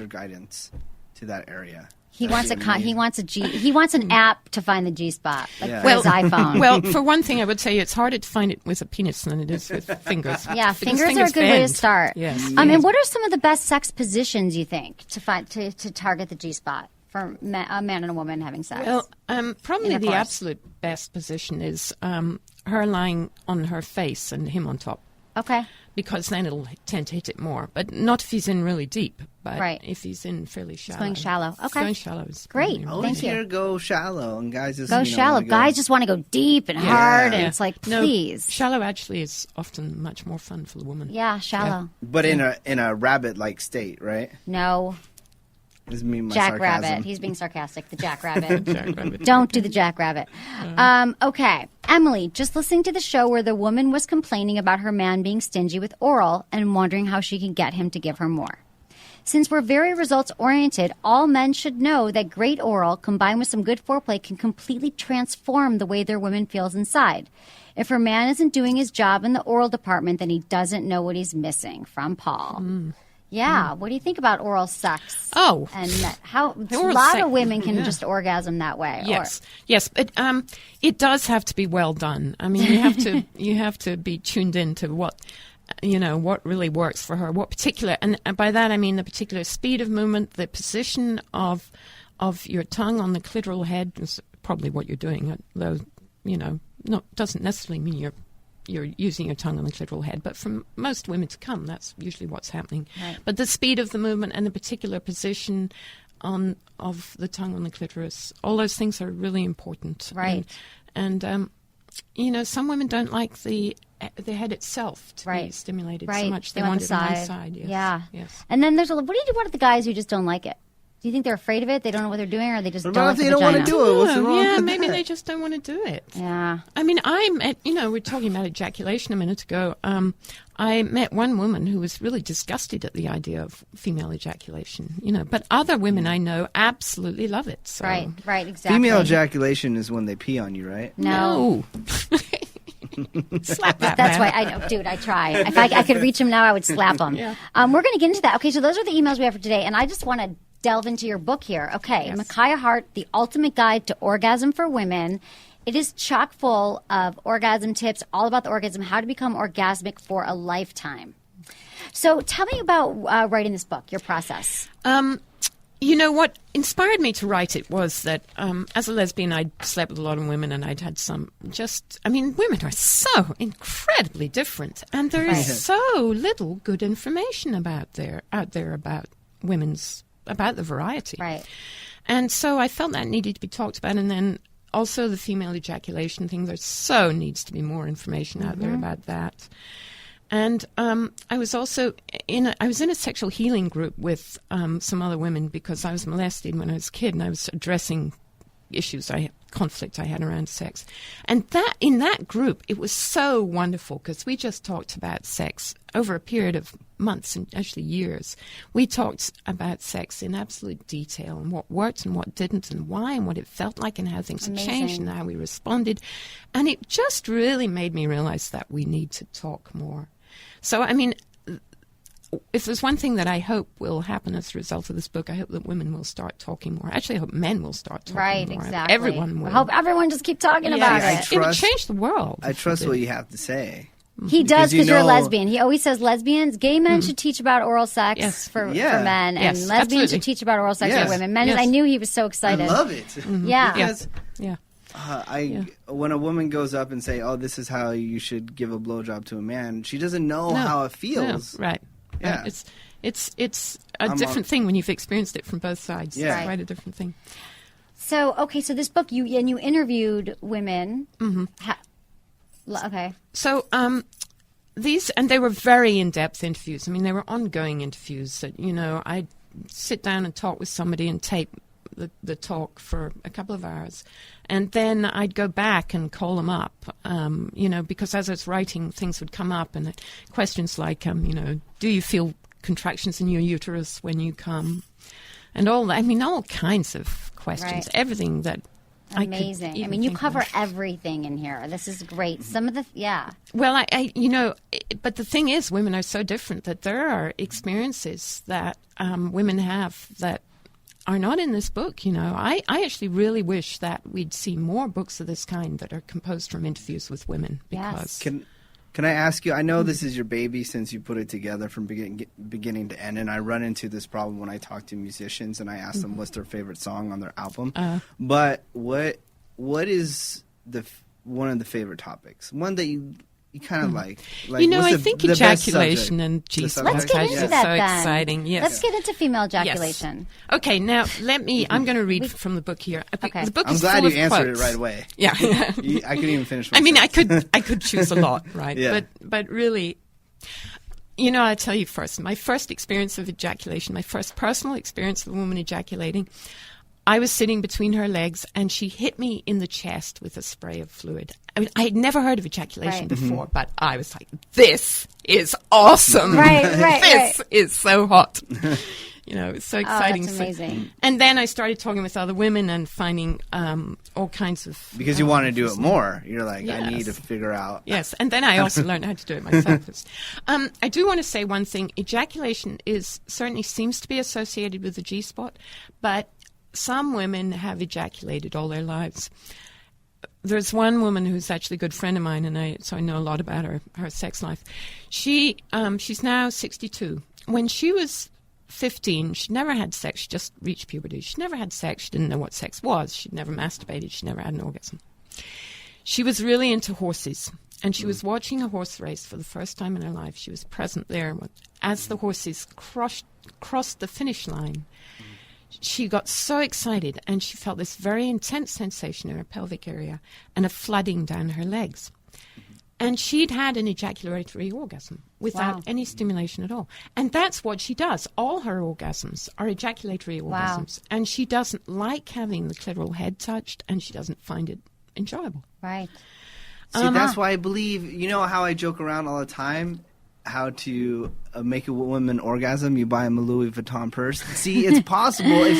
guidance to that area. He wants an app to find the G-spot, for his iPhone. Well, for one thing, I would say it's harder to find it with a penis than it is with fingers. Yeah, fingers are a good way to start. Yes. And what are some of the best sex positions you think to find to target the G-spot for a man and a woman having sex? Well, probably the absolute best position is her lying on her face and him on top. Okay. Because then it'll tend to hit it more. But not if he's in really deep, but if he's in fairly shallow. It's going shallow. Okay. Going shallow is great. Thank you. Go shallow, and guys just go shallow. Guys just want to go deep and hard, and it's like, please. No, shallow actually is often much more fun for the woman. Yeah, shallow. Yeah. But in a rabbit-like state, right? No. This is me, my Jackrabbit. sarcasm. He's being sarcastic. The Jackrabbit. Don't do the Jackrabbit. Okay. Emily, just listening to the show where the woman was complaining about her man being stingy with oral and wondering how she can get him to give her more. Since we're very results-oriented, all men should know that great oral combined with some good foreplay can completely transform the way their woman feels inside. If her man isn't doing his job in the oral department, then he doesn't know what he's missing. From Paul. Yeah. What do you think about oral sex? Oh. And how a lot of women can just orgasm that way. Yes. But it does have to be well done. I mean, you have to be tuned in to what really works for her, what particular, and by that I mean the particular speed of movement, the position of your tongue on the clitoral head is probably what you're doing, though, doesn't necessarily mean you're you're using your tongue on the clitoral head. But for most women to come, that's usually what's happening. Right. But the speed of the movement and the particular position of the tongue on the clitoris, all those things are really important. Right. And some women don't like the head itself to be stimulated so much. They want it on one side. Yes. Yeah. Yes. And then there's what do you do with the guys who just don't like it? Do you think they're afraid of it? They don't know what they're doing, or they just don't like the they don't want to do it? What's the wrong with maybe that? they just don't want to do it. Yeah. I mean, we're talking about ejaculation a minute ago. I met one woman who was really disgusted at the idea of female ejaculation, but other women I know absolutely love it. So. Right, exactly. Female ejaculation is when they pee on you, right? No. Slap that That's man. why I know, dude. I try. If I could reach him now, I would slap him. Yeah. We're going to get into that. Okay, so those are the emails we have for today, and I just want to delve into your book here. Okay, Yes. Mikaya Heart, The Ultimate Guide to Orgasm for Women. It is chock full of orgasm tips, all about the orgasm, how to become orgasmic for a lifetime. So tell me about writing this book, your process. What inspired me to write it was that as a lesbian, I'd slept with a lot of women, and I'd had some women are so incredibly different, and there is so little good information out there about about the variety. Right. And so I felt that needed to be talked about, and then also the female ejaculation thing. There so needs to be more information out there about that. And I was also in a sexual healing group with some other women because I was molested when I was a kid, and I was addressing conflict I had around sex. And that in that group, it was so wonderful because we just talked about sex over a period of months and actually years. We talked about sex in absolute detail and what worked and what didn't and why and what it felt like and how things had changed and how we responded. And it just really made me realize that we need to talk more. So, I mean, if there's one thing that I hope will happen as a result of this book, I hope that women will start talking more. Actually, I hope men will start talking more. Right, exactly. Everyone will. I hope everyone just keep talking about it. It would change the world. I trust what you have to say. He does because you you're a know- lesbian. He always says gay men should teach about oral sex for men, and Yes, lesbians absolutely. should teach about oral sex Yes. for women. Men, Yes. I knew he was so I excited. love it. Yeah. Because Yeah. when a woman goes up and say, "Oh, this is how you should give a blowjob to a man," she doesn't know how it feels. No, right. Yeah. It's a different thing when you've experienced it from both sides. Yeah. It's quite a different thing. So this book, you interviewed women. Okay. So they were very in-depth interviews. I mean, they were ongoing interviews that, I'd sit down and talk with somebody and tape the talk for a couple of hours. And then I'd go back and call them up, because as I was writing, things would come up. And questions like, do you feel contractions in your uterus when you come? And all that. I mean, all kinds of questions. Right. Everything that Amazing. I I mean, you cover everything in here. This is great. Some of the, Well, but the thing is, women are so different that there are experiences that women have that are not in this book. I actually really wish that we'd see more books of this kind that are composed from interviews with women. Because Can I ask you? I know this is your baby since you put it together from beginning to end, and I run into this problem when I talk to musicians and I ask them what's their favorite song on their album. But what is one of the favorite topics? One that you kind of like? I think ejaculation and G-spot Let's get into is that so then. exciting. Yes. Let's get into female ejaculation. Yes. Okay, now I'm going to read from the book here. Okay. The book I'm is glad full you of answered quotes. it right away. Yeah. I couldn't even finish. I mean, I could choose a lot, right? Yeah. But really, I'll tell you first. My first experience of ejaculation, my first personal experience of a woman ejaculating, I was sitting between her legs, and she hit me in the chest with a spray of fluid. I mean, I had never heard of ejaculation before, but I was like, "This is awesome! This is so hot." It's so exciting. That's amazing. And then I started talking with other women and finding all kinds of... Because you want to do it more. You're like, Yes. I need to figure out. Yes, and then I also learned how to do it myself. I do want to say one thing. Ejaculation certainly seems to be associated with the G-spot, but some women have ejaculated all their lives. There's one woman who's actually a good friend of mine, so I know a lot about her sex life. She's now 62. When she was 15, she never had sex. She just reached puberty. She never had sex. She didn't know what sex was. She'd never masturbated. She never had an orgasm. She was really into horses. And she was watching a horse race for the first time in her life. She was present there. As the horses crossed the finish line, she got so excited, and she felt this very intense sensation in her pelvic area and a flooding down her legs. And she'd had an ejaculatory orgasm without any stimulation at all. And that's what she does. All her orgasms are ejaculatory orgasms. And she doesn't like having the clitoral head touched, and she doesn't find it enjoyable. Right. See, that's why I believe, you know how I joke around all the time, how to make a woman orgasm, you buy him a Louis Vuitton purse. See, it's possible. If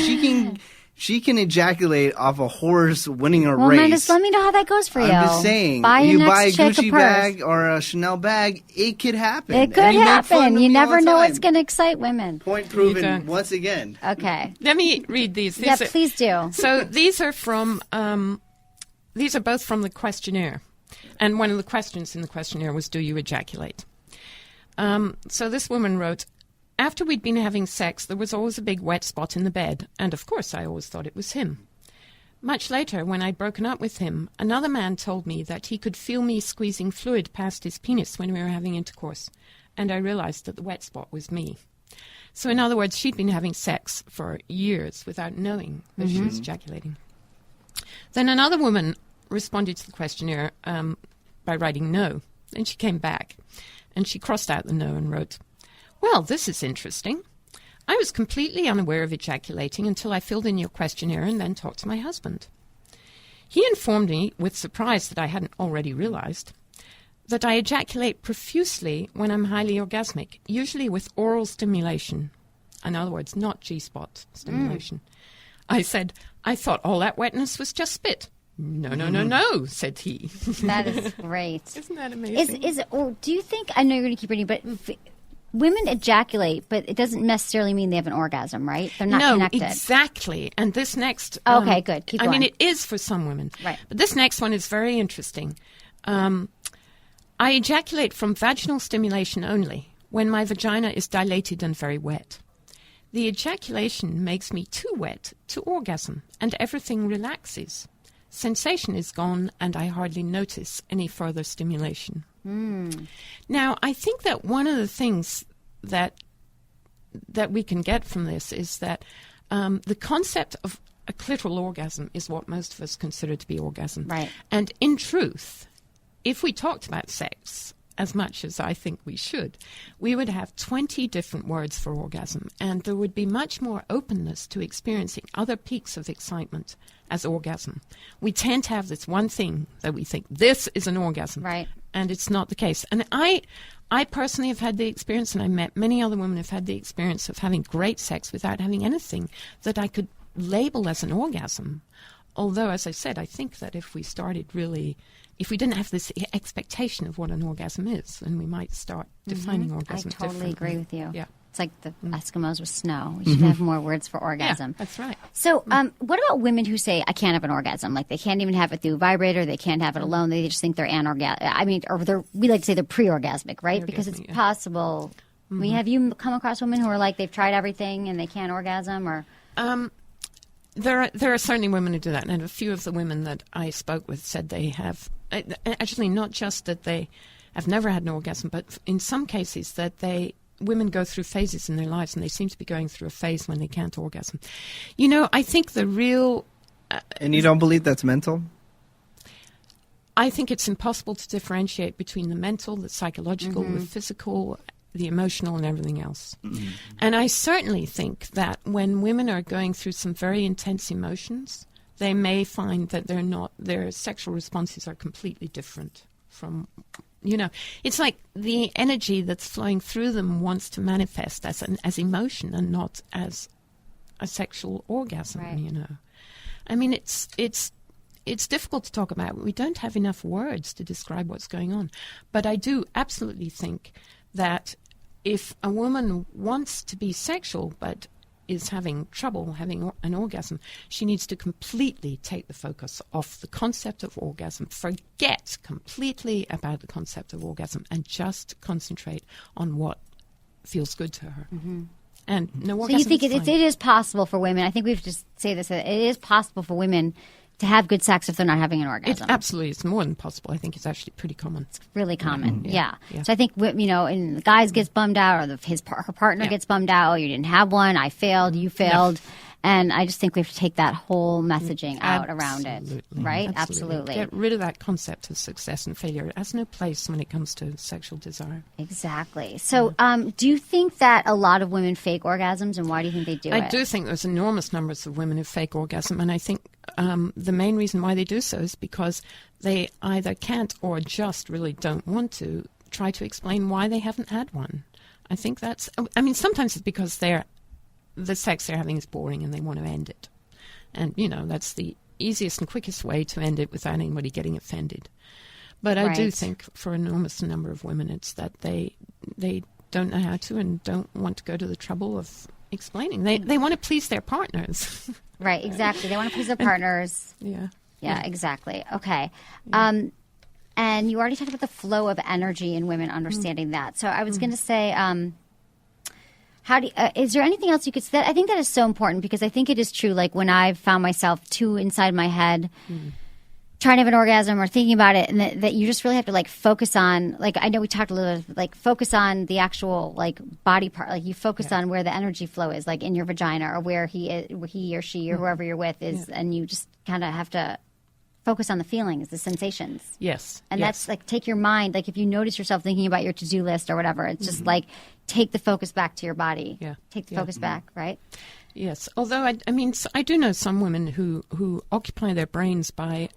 she can ejaculate off a horse winning a race. Well, just let me know how that goes for you. I'm just saying, you buy a Gucci bag or a Chanel bag, it could happen. It could happen. You never know what's going to excite women. Point proven once again. Okay. Let me read these. Please do. So these are these are both from the questionnaire. And one of the questions in the questionnaire was, do you ejaculate? So this woman wrote, after we'd been having sex, there was always a big wet spot in the bed, and of course I always thought it was him. Much later, when I'd broken up with him, another man told me that he could feel me squeezing fluid past his penis when we were having intercourse, and I realized that the wet spot was me. So in other words, she'd been having sex for years without knowing that she was ejaculating. Then another woman responded to the questionnaire by writing no, and she came back, and she crossed out the no and wrote, well, this is interesting. I was completely unaware of ejaculating until I filled in your questionnaire and then talked to my husband. He informed me, with surprise that I hadn't already realized, that I ejaculate profusely when I'm highly orgasmic, usually with oral stimulation. In other words, not G-spot stimulation. I said, I thought all that wetness was just spit. No, said he. That is great. Isn't that amazing? Do you think, I know you're going to keep reading, but women ejaculate, but it doesn't necessarily mean they have an orgasm, right? They're not connected. No, exactly. And this next... okay, good. Keep going. I mean, it is for some women. Right. But this next one is very interesting. I ejaculate from vaginal stimulation only, when my vagina is dilated and very wet. The ejaculation makes me too wet to orgasm, and everything relaxes. Sensation is gone, and I hardly notice any further stimulation. Now, I think that one of the things that we can get from this is that the concept of a clitoral orgasm is what most of us consider to be orgasm. Right. And in truth, if we talked about sex as much as I think we should, we would have 20 different words for orgasm, and there would be much more openness to experiencing other peaks of excitement as orgasm. We tend to have this one thing that we think, this is an orgasm. Right. And it's not the case. And I personally have had the experience, and I met many other women who have had the experience of having great sex without having anything that I could label as an orgasm. Although, as I said, I think that if we didn't have this expectation of what an orgasm is, then we might start defining orgasm differently. I totally agree with you. Yeah. It's like the Eskimos with snow. We should have more words for orgasm. Yeah, that's right. So what about women who say, I can't have an orgasm? Like they can't even have it through a vibrator. They can't have it alone. They just think they're anorgasmic. I mean, we like to say they're pre-orgasmic, right? Because it's possible. I mean, have you come across women who are like, they've tried everything and they can't orgasm? Or There are certainly women who do that. And a few of the women that I spoke with said they have, actually not just that they have never had an orgasm, but in some cases that women go through phases in their lives, and they seem to be going through a phase when they can't orgasm. You know, I think the real... and you don't believe that's mental? I think it's impossible to differentiate between the mental, the psychological, the physical, the emotional, and everything else. And I certainly think that when women are going through some very intense emotions, they may find that their sexual responses are completely different from... You know, it's like the energy that's flowing through them wants to manifest as emotion and not as a sexual orgasm. Right. You know, I mean, it's difficult to talk about. We don't have enough words to describe what's going on. But I do absolutely think that if a woman wants to be sexual but is having trouble having an orgasm, she needs to completely take the focus off the concept of orgasm, forget completely about the concept of orgasm, and just concentrate on what feels good to her. And no orgasm. So you think it is possible for women, I think we have to say this, it is possible for women to have good sex if they're not having an orgasm. It absolutely is more than possible. I think it's actually pretty common. It's really common. Yeah. Yeah. So I think, and the guys gets bummed out, or her partner gets bummed out. Oh, you didn't have one. I failed. You failed. No. And I just think we have to take that whole messaging out around it. Right? Absolutely. Get rid of that concept of success and failure. It has no place when it comes to sexual desire. Exactly. So do you think that a lot of women fake orgasms, and why do you think they do it? I do think there's enormous numbers of women who fake orgasm, and I think the main reason why they do so is because they either can't or just really don't want to try to explain why they haven't had one. I think sometimes it's because the sex they're having is boring and they want to end it. And, that's the easiest and quickest way to end it without anybody getting offended. But I do think for an enormous number of women it's that they don't know how to and don't want to go to the trouble of explaining. They want to please their partners. Right, exactly. They want to please their partners. Yeah, exactly. Okay. Yeah. And you already talked about the flow of energy in women understanding that. So I was going to say... is there anything else you could say? I think that is so important because I think it is true. Like when I've found myself too inside my head trying to have an orgasm or thinking about it, and that you just really have to like focus on, like, I know we talked a little bit, like focus on the actual like body part. Like you focus on where the energy flow is, like in your vagina or where he or she or whoever you're with is, and you just kind of have to focus on the feelings, the sensations. Yes. And that's like, take your mind, like if you notice yourself thinking about your to-do list or whatever, it's just like, take the focus back to your body. Yeah. Take the focus back, right? Yes. Although, I do know some women who occupy their brains by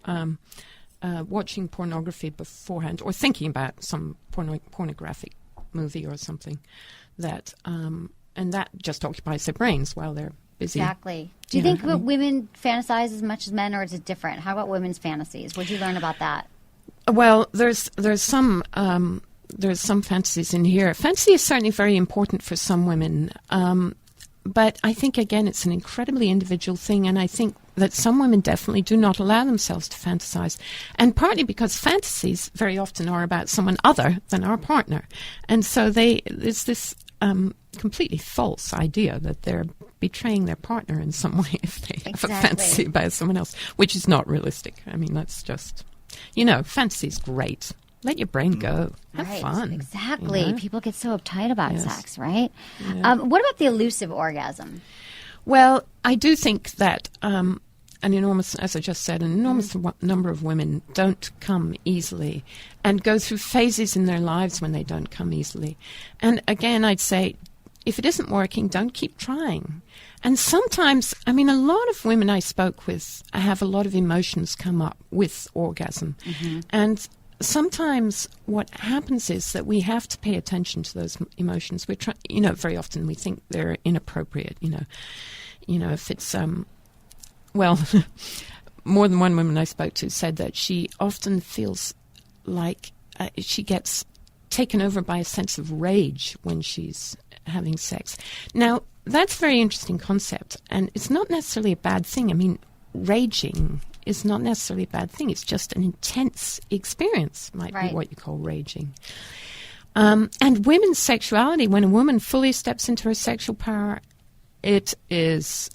watching pornography beforehand or thinking about some pornographic movie or something that, and that just occupies their brains while they're busy. Exactly. Do you think women fantasize as much as men, or is it different? How about women's fantasies? What did you learn about that? Well, there's some fantasies in here. Fantasy is certainly very important for some women, but I think again it's an incredibly individual thing, and I think that some women definitely do not allow themselves to fantasize, and partly because fantasies very often are about someone other than our partner, and so there's this completely false idea that they're betraying their partner in some way if they have a fantasy about someone else, which is not realistic. I mean, that's just, fantasy's great. Let your brain go. Have fun. Exactly. People get so uptight about sex, right? Yeah. What about the elusive orgasm? Well, I do think that as I just said, an enormous number of women don't come easily and go through phases in their lives when they don't come easily. And again, I'd say, if it isn't working, don't keep trying. And sometimes, a lot of women I spoke with have a lot of emotions come up with orgasm. Mm-hmm. And sometimes what happens is that we have to pay attention to those emotions. We're very often we think they're inappropriate, if it's, more than one woman I spoke to said that she often feels like she gets taken over by a sense of rage when she's having sex. Now, that's a very interesting concept, and it's not necessarily a bad thing. Raging is not necessarily a bad thing. It's just an intense experience, might be what you call raging. And women's sexuality, when a woman fully steps into her sexual power, it is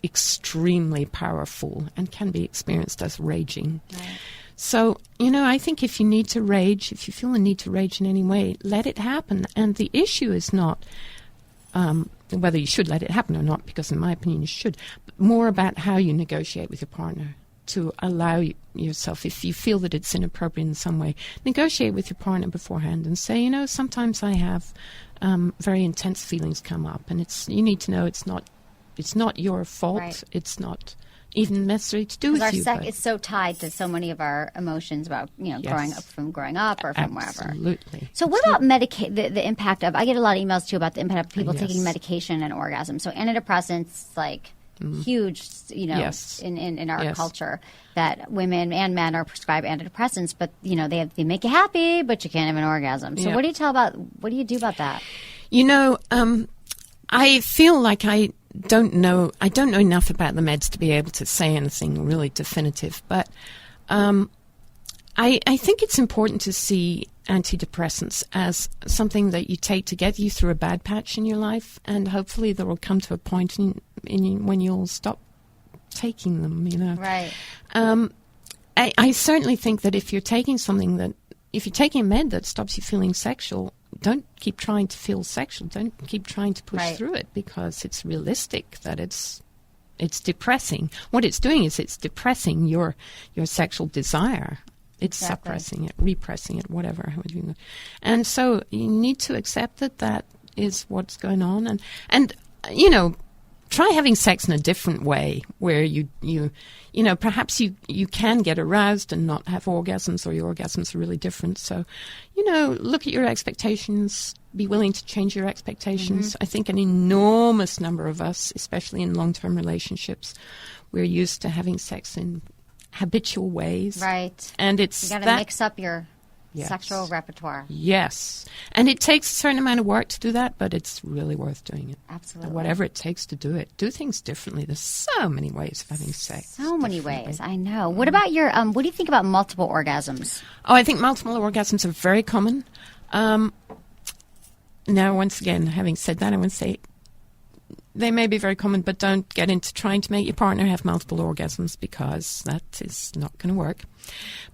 extremely powerful and can be experienced as raging. Right. So, I think if you need to rage, if you feel the need to rage in any way, let it happen. And the issue is not whether you should let it happen or not, because in my opinion you should, but more about how you negotiate with your partner to allow yourself, if you feel that it's inappropriate in some way, negotiate with your partner beforehand and say, sometimes I have very intense feelings come up, and you need to know it's not your fault. Right. It's not even necessary to do with you. It's so tied to so many of our emotions about growing up or from wherever. Absolutely. So what about the impact of? I get a lot of emails too about the impact of people taking medication and orgasm. So antidepressants, like huge, in our culture, that women and men are prescribed antidepressants, but they make you happy, but you can't have an orgasm. So what do you do about that? I feel like I don't know enough about the meds to be able to say anything really definitive, but I think it's important to see antidepressants as something that you take to get you through a bad patch in your life, and hopefully there will come to a point when you'll stop taking them, you know. Right. I certainly think that if you're taking if you're taking a med that stops you feeling sexual, don't keep trying to feel sexual. Don't keep trying to push through it, because it's realistic that it's depressing. What it's doing is it's depressing your sexual desire. It's suppressing it, repressing it, whatever. And so you need to accept that is what's going on. And you know, try having sex in a different way, where you know, perhaps you can get aroused and not have orgasms, or your orgasms are really different. So, you know, look at your expectations, be willing to change your expectations. I think an enormous number of us, especially in long-term relationships, we're used to having sex in habitual ways. Right. And it's you got to mix up your sexual repertoire. Yes. And it takes a certain amount of work to do that, but it's really worth doing it. Absolutely. Whatever it takes to do it. Do things differently. There's so many ways of having sex. So many ways. I know. What about your, what do you think about multiple orgasms? Oh, I think multiple orgasms are very common. Now, once again, having said that, I want to say they may be very common, but don't get into trying to make your partner have multiple orgasms, because that is not going to work.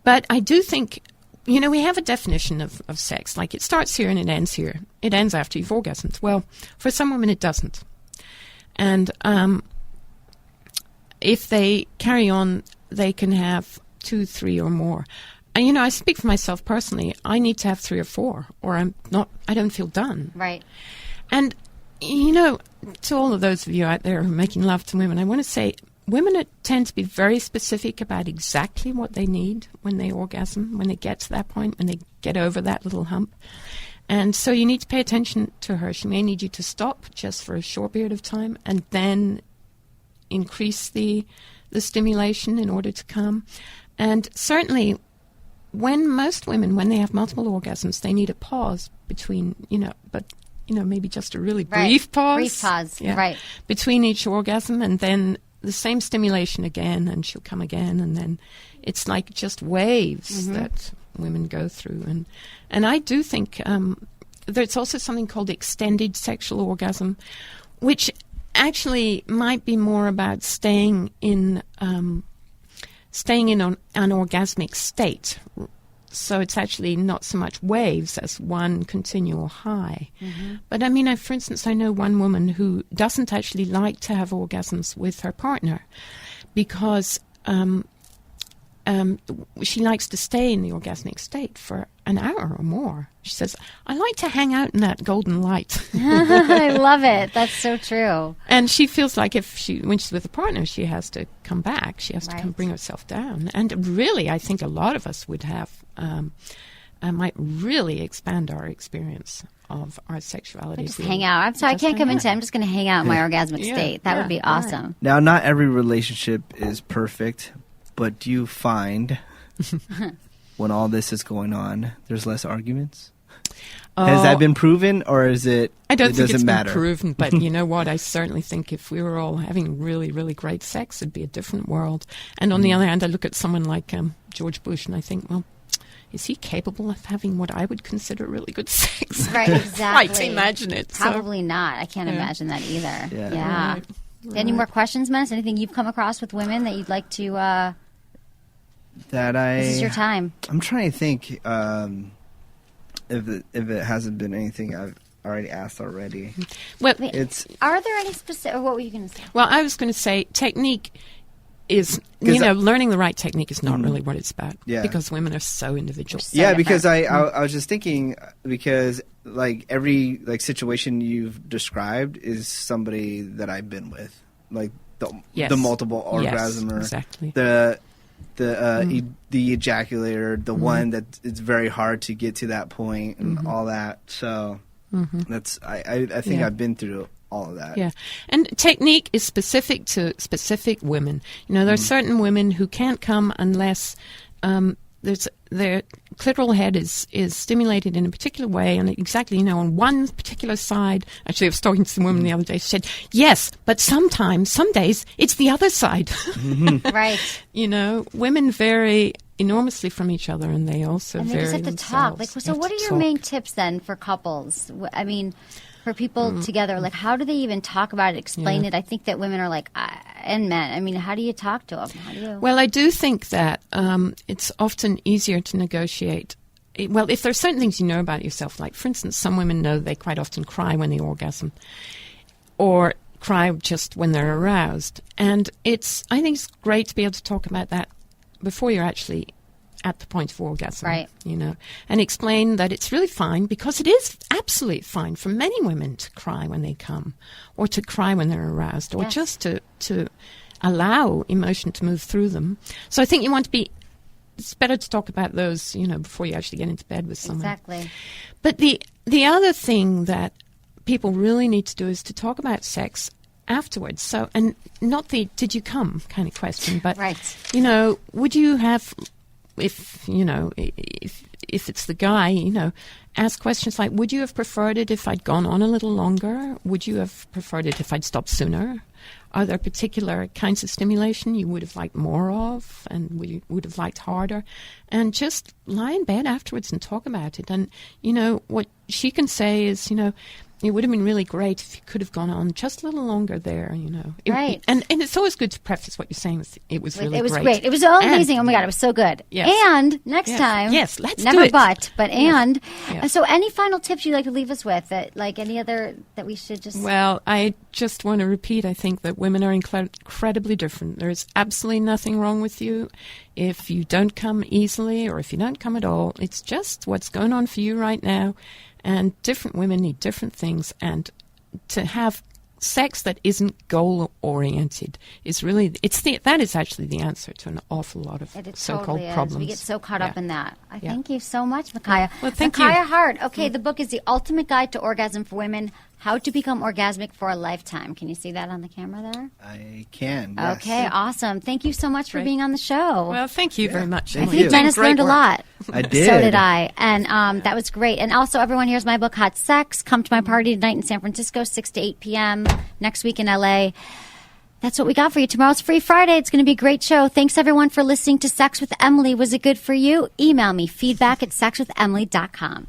But I do think, you know, we have a definition of sex. Like, it starts here and it ends here. It ends after you've orgasmed. Well, for some women it doesn't. And if they carry on, they can have 2, 3 or more. And, you know, I speak for myself personally. I need to have 3 or 4, or I don't feel done. Right. And, you know, to all of those of you out there who are making love to women, I want to say women tend to be very specific about exactly what they need when they orgasm, when they get to that point, when they get over that little hump. And so you need to pay attention to her. She may need you to stop just for a short period of time and then increase the stimulation in order to come. And certainly, most women, when they have multiple orgasms, they need a pause between, maybe just a really brief pause. Brief pause, right. Between each orgasm, and then the same stimulation again, and she'll come again, and then it's like just waves that women go through. And I do think there's also something called extended sexual orgasm, which actually might be more about staying in an orgasmic state. So it's actually not so much waves as one continual high. But I mean, for instance, I know one woman who doesn't actually like to have orgasms with her partner because she likes to stay in the orgasmic state for an hour or more. She says, I like to hang out in that golden light. I love it. That's so true. And she feels like when she's with a partner, she has to come back. She has to come bring herself down. And really, I think a lot of us would have, might really expand our experience of our sexuality. Just hang out. I'm sorry, I can't come into it. I'm just going to hang out in my orgasmic state. That would be awesome. Now, not every relationship is perfect, but do you find when all this is going on, there's less arguments? Has that been proven, or is it? I don't think it's matter? Been proven, but you know what? I certainly think if we were all having really, really great sex, it'd be a different world. And on the other hand, I look at someone like George Bush, and I think, well, is he capable of having what I would consider really good sex? Right, exactly. Right, imagine it. Probably not. I can't imagine that either. Yeah. Right. Any more questions, Menace? Anything you've come across with women that you'd like to? This is your time. I'm trying to think if it hasn't been anything I've already asked already. Well, are there any specific? What were you going to say? Well, I was going to say technique is, learning the right technique is not really what it's about. Yeah. Because women are so individual. Yeah, because I was just thinking, because like every situation you've described is somebody that I've been with, like the multiple orgasmer, exactly. the ejaculator, the one that it's very hard to get to that point, and all that. So that's I think I've been through all of that. Yeah, and technique is specific to specific women. You know, there are certain women who can't come unless their clitoral head is stimulated in a particular way, and exactly, on one particular side. Actually, I was talking to some woman the other day. She said, yes, but some days, it's the other side. Right. Women vary enormously from each other, and they also vary just have to talk. So what are your main tips then for couples? I mean, for people together? Like, how do they even talk about it, explain it? I think that women are like, and men. I mean, how do you talk to them? How do you? Well, I do think that it's often easier to negotiate. Well, if there's certain things you know about yourself, like, for instance, some women know they quite often cry when they orgasm, or cry just when they're aroused. And I think it's great to be able to talk about that before you're actually at the point of orgasm, right? And explain that it's really fine, because it is absolutely fine for many women to cry when they come, or to cry when they're aroused, or just to allow emotion to move through them. So I think it's better to talk about those, before you actually get into bed with someone. Exactly. But the other thing that people really need to do is to talk about sex afterwards. So, and not the "did you come" kind of question, but would you have, if it's the guy, ask questions like, would you have preferred it if I'd gone on a little longer? Would you have preferred it if I'd stopped sooner? Are there particular kinds of stimulation you would have liked more of, and you would have liked harder? And just lie in bed afterwards and talk about it. And, what she can say is, it would have been really great if you could have gone on just a little longer there, Right. And it's always good to preface what you're saying with, it was really great. It was great. It was so amazing. Oh, my God, it was so good. Yes. And next time. Yes, let's never do it. but and. Yes. So any final tips you'd like to leave us with, any other that we should just... Well, I just want to repeat, I think that women are incredibly different. There's absolutely nothing wrong with you if you don't come easily or if you don't come at all. It's just what's going on for you right now. And different women need different things, and to have sex that isn't goal-oriented is really, that is actually the answer to an awful lot of so-called problems. We get so caught up in that. I thank you so much, Mikaya. Well, thank Mikaya you. Heart. Okay, the book is The Ultimate Guide to Orgasm for Women, How to Become Orgasmic for a Lifetime. Can you see that on the camera there? I can, yes. Okay, awesome. Thank you so much for being on the show. Well, thank you very much. Thank I think you. Dennis learned a lot. I did. So did I. And that was great. And also, everyone, here's my book, Hot Sex. Come to my party tonight in San Francisco, 6 to 8 p.m. Next week in L.A. That's what we got for you. Tomorrow's Free Friday. It's going to be a great show. Thanks, everyone, for listening to Sex with Emily. Was it good for you? Email me, feedback@sexwithemily.com.